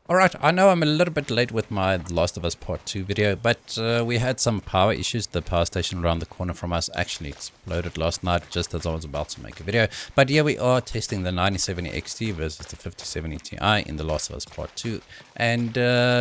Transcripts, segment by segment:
Alright, I know I'm a little bit late with my Last of Us Part 2 video, but we had some power issues. The power station around the corner from us actually exploded last night just as I was about to make a video. But here we are testing the 9070 XT versus the 5070 Ti in the Last of Us Part 2. And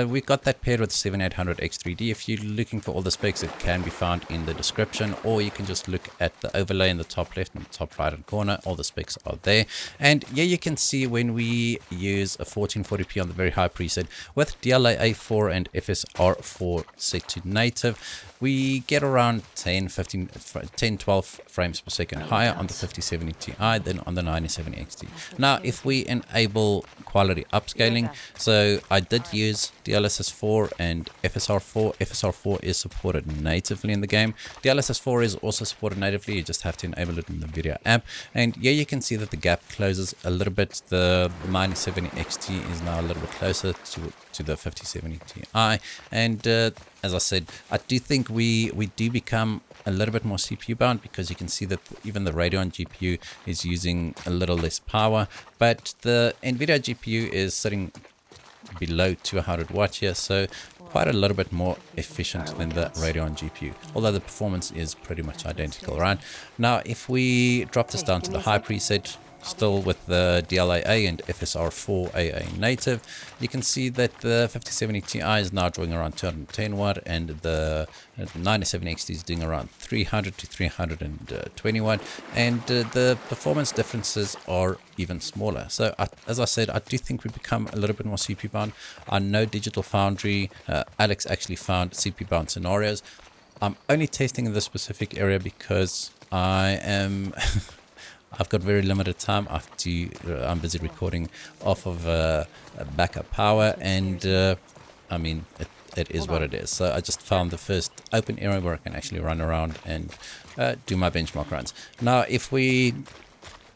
we got that paired with the 7800 X3D. If you're looking for all the specs, it can be found in the description, or you can just look at the overlay in the top left and the top right hand corner. All the specs are there. And here you can see when we use a 1440p on the very high preset with DLAA 4 and FSR 4 set to native, we get around 10 12 frames per second higher on the 5070 Ti than on the 9070 XT. Now if we enable quality upscaling, so I did use DLSS 4 and FSR 4. FSR 4 is supported natively in the game. DLSS 4 is also supported natively, you just have to enable it in the Nvidia app. And here you can see that the gap closes a little bit. The 9070 XT is now a little bit closer to the 5070 Ti. And as I said, I do think we do become a little bit more CPU bound, because you can see that even the Radeon GPU is using a little less power, but the Nvidia GPU is sitting below 200 watts here, so quite a little bit more efficient than the Radeon GPU, although the performance is pretty much identical. Right now, if we drop this down to the high preset, still with the DLAA and FSR 4 AA native, you can see that the 5070 Ti is now drawing around 210 watt, and the 9070 XT is doing around 300 to 320 watt, and the performance differences are even smaller. So as I said, I do think we become a little bit more CPU bound. I know Digital Foundry, Alex actually found CPU bound scenarios. I'm only testing in this specific area because I am I've got very limited time. I'm busy recording off of backup power, and I mean, it is what it is. So I just found the first open area where I can actually run around and do my benchmark runs. Now, if we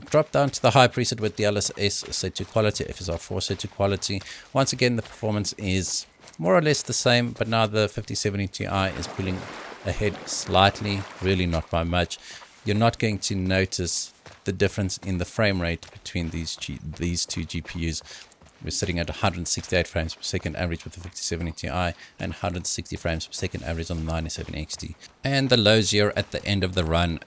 drop down to the high preset with DLSS set to quality, FSR 4 set to quality, once again the performance is more or less the same, but now the 5070 Ti is pulling ahead slightly, really not by much. You're not going to notice the difference in the frame rate between these two GPUs. We're sitting at 168 frames per second average with the 5070 Ti and 160 frames per second average on the 9070 XT. And the lows here at the end of the run,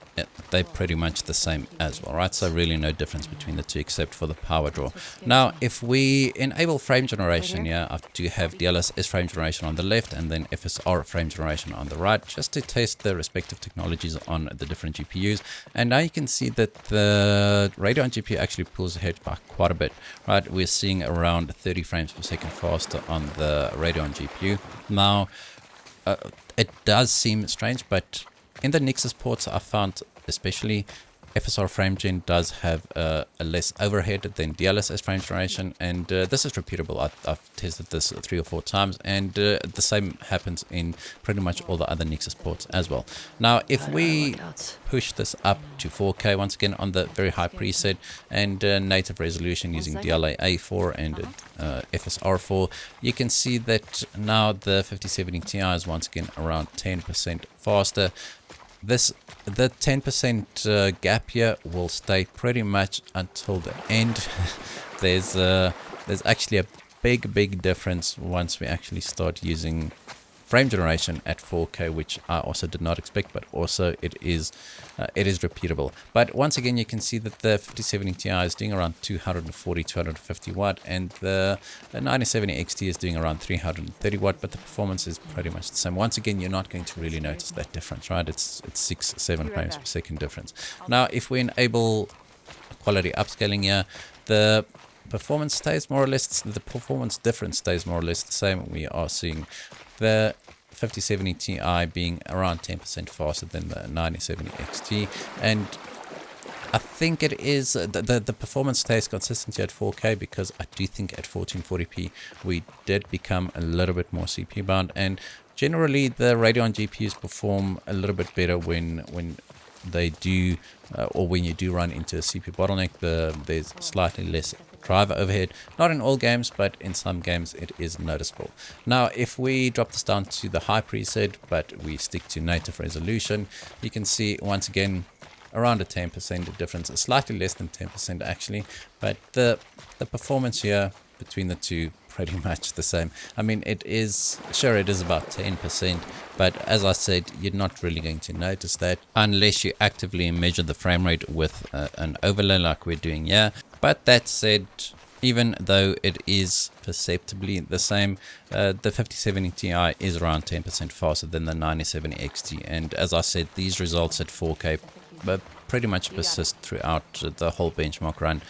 they're pretty much the same as well, right? So really no difference between the two except for the power draw. Now, if we enable frame generation here, I do have DLSS frame generation on the left and then FSR frame generation on the right, just to test the respective technologies on the different GPUs. And now you can see that the Radeon GPU actually pulls ahead by quite a bit, right? We're seeing around 30 frames per second faster on the Radeon GPU. Now, it does seem strange, but in the Nexus ports I found especially FSR frame gen does have a less overhead than DLSS frame generation, and this is repeatable. I've tested this 3 or 4 times, and the same happens in pretty much all the other Nexus ports as well. Now, if we push this up to 4K, once again on the very high preset and native resolution using DLAA 4 and FSR 4, you can see that now the 5070 Ti is once again around 10% faster. The 10% gap here will stay pretty much until the end. There's actually a big difference once we actually start using frame generation at 4K, which I also did not expect, but also it is repeatable. But once again, you can see that the 5070 Ti is doing around 240 250 watt, and the 9070 XT is doing around 330 watt, but the performance is pretty much the same. Once again, you're not going to really notice that difference, right? It's 6-7 frames per second difference. Now, if we enable quality upscaling here, the performance stays more or less, the performance difference stays more or less the same. We are seeing the 5070 Ti being around 10% faster than the 9070 XT, and I think it is the performance stays consistent at 4K, because I do think at 1440p we did become a little bit more CPU bound, and generally the Radeon GPUs perform a little bit better when they do or when you do run into a CPU bottleneck. There's slightly less driver overhead, not in all games, but in some games it is noticeable. Now, if we drop this down to the high preset, but we stick to native resolution, you can see once again around a 10% difference, slightly less than 10% actually, but the performance here between the two pretty much the same. I mean, it is about 10%, but as I said, you're not really going to notice that unless you actively measure the frame rate with an overlay like we're doing here. But that said, even though it is perceptibly the same, the 5070 Ti is around 10% faster than the 9070 XT, and as I said, these results at 4K pretty much persist throughout the whole benchmark run,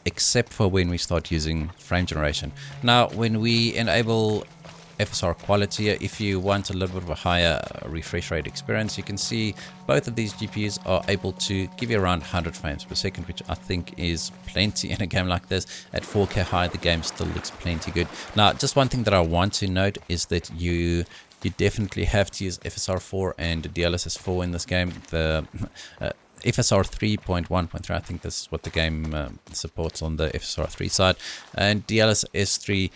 except for when we start using frame generation. Now, when we enable FSR quality, if you want a little bit of a higher refresh rate experience, you can see both of these GPUs are able to give you around 100 frames per second, which I think is plenty in a game like this. At 4K high, the game still looks plenty good. Now, just one thing that I want to note is that you definitely have to use FSR 4 and DLSS 4 in this game. The FSR 3.1.3, I think this is what the game supports on the FSR 3 side, and DLSS 3.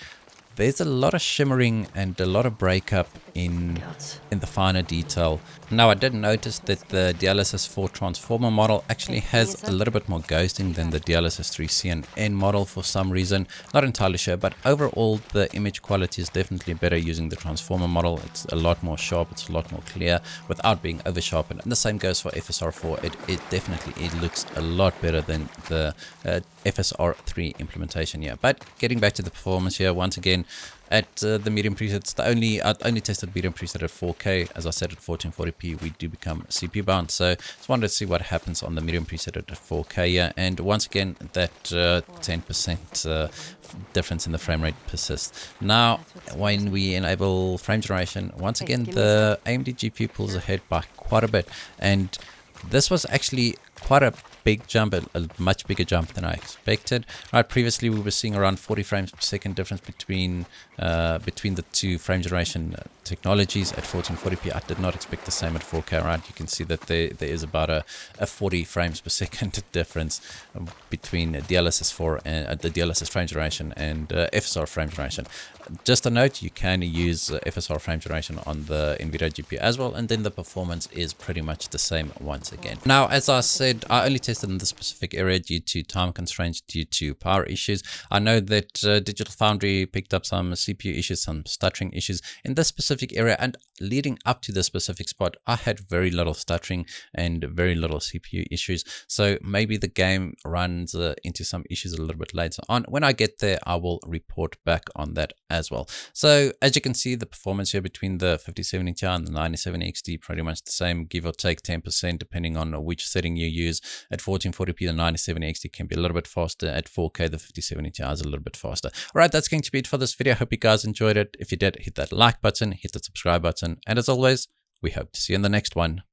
There's a lot of shimmering and a lot of breakup in the finer detail. Now, I did notice that the DLSS 4 transformer model actually has a little bit more ghosting than the DLSS 3 CNN model for some reason. Not entirely sure, but overall the image quality is definitely better using the transformer model. It's a lot more sharp, it's a lot more clear without being over sharpened. And the same goes for FSR 4. It looks a lot better than the FSR 3 implementation here. But getting back to the performance here, once again, at the medium presets, I only tested medium preset at 4K. As I said, at 1440p we do become CPU bound, so just wanted to see what happens on the medium preset at 4K here. And once again, that 10% difference in the frame rate persists. Now, when we enable frame generation, once again the AMD GPU pulls ahead by quite a bit, and this was actually quite a big jump, a much bigger jump than I expected. Right, previously we were seeing around 40 frames per second difference between the two frame generation technologies at 1440p. I did not expect the same at 4K. Right, you can see that there is about a 40 frames per second difference between DLSS 4 and the DLSS frame generation and FSR frame generation. Just a note, you can use FSR frame generation on the Nvidia GPU as well, and then the performance is pretty much the same once again. Now, as I said, I only tested in this specific area due to time constraints, due to power issues. I know that Digital Foundry picked up some CPU issues, some stuttering issues in this specific area, and leading up to this specific spot, I had very little stuttering and very little CPU issues. So maybe the game runs into some issues a little bit later on. When I get there, I will report back on that as well. So as you can see, the performance here between the 5070 Ti and the 9070 XT pretty much the same, give or take 10% depending on which setting you use. At 1440p, the 9070 XT can be a little bit faster. At 4K, the 5070 Ti is a little bit faster. All right, that's going to be it for this video. I hope you guys enjoyed it. If you did, hit that like button, hit the subscribe button, and as always, we hope to see you in the next one.